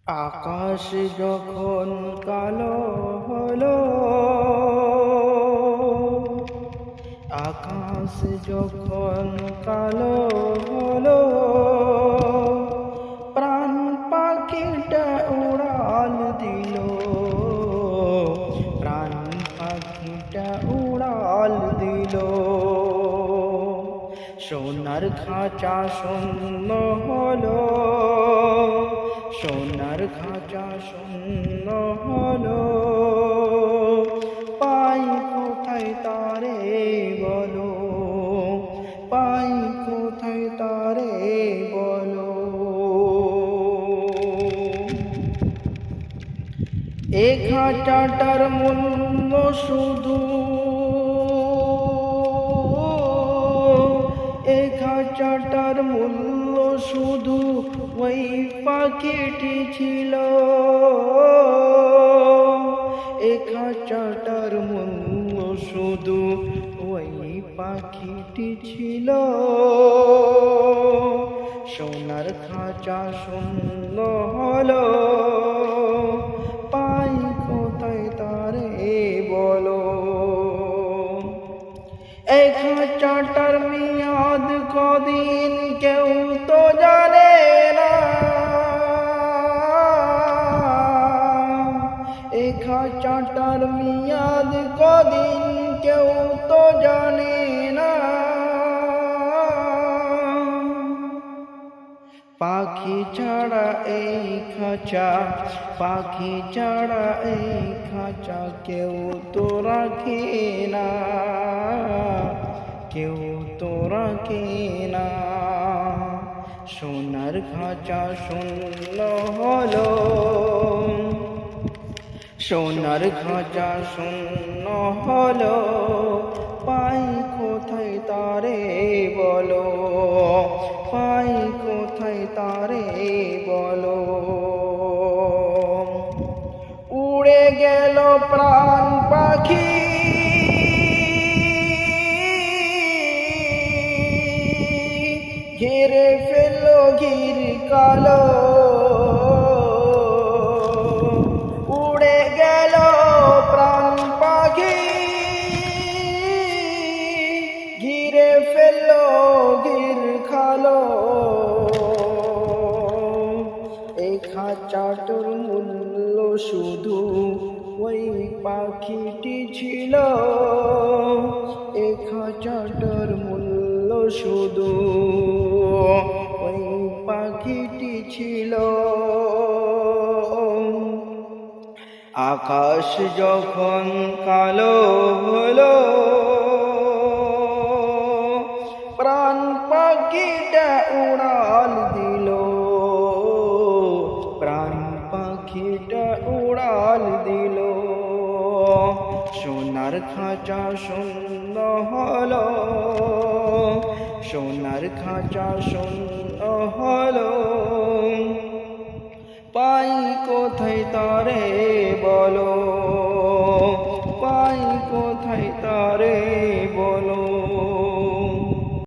আকাশ যখন কালো হলো, আকাশ যখন কালো হলো, প্রাণ পাখিটা উড়াল দিল, প্রাণ পাখিটা উড়াল দিল। সোনার খাঁচা শূন্য হলো, সোনার খাঁচা শূন্য হলো। পাই কোথায় তারে বলো, পাই কোথায় তারে বলো। এ খাঁচাটার মূল্য শুধু, এ খাঁচাটার মূল্য শুধু ওই পাখিটি ছিল, এ খাঁচাটার মূল্য শুধু ওই পাখিটি ছিল। সোনার খাঁচা শূন্য হলো, পাই কোথায় তারে বলো। এই খাঁচাটার মেয়াদ কদিন কেউ তো জানে না, এই খাঁচাটার মেয়াদ কদিন কেউ তো জানে না। পাখি ছাড়া এই খাঁচা, পাখি ছাড়া এই খাঁচা কেউ তো রাখে না, কেউ তো রাখে না। সোনার খাঁচা শূন্য হলো, সোনার খাঁচা শূন্য হলো। পাই কোথায় তারে বলো, পাই কোথায় তারে বলো। উড়ে গেল প্রাণ পাখি, ঘিরে ফেললো ঘির কালো। উড়ে গেল প্রাণ পাখি, ঘিরে ফেললো ঘির খালো। এই খাঁচাটার মূল্য শুধু ওই পাখিটি ছিল, এই খাঁচাটার মূল্য শুধু ওই পাখিটি ছিল। আকাশ যখন কালো হলো, প্রাণ পাখিটা উড়াল দিল, প্রাণ পাখিটা উড়াল দিল। সোনার খাঁচা শূন্য হলো, সোনার খাঁচা শূন্য হলো। পাই কোথায় তারে বলো, পাই কোথায় তারে বলো।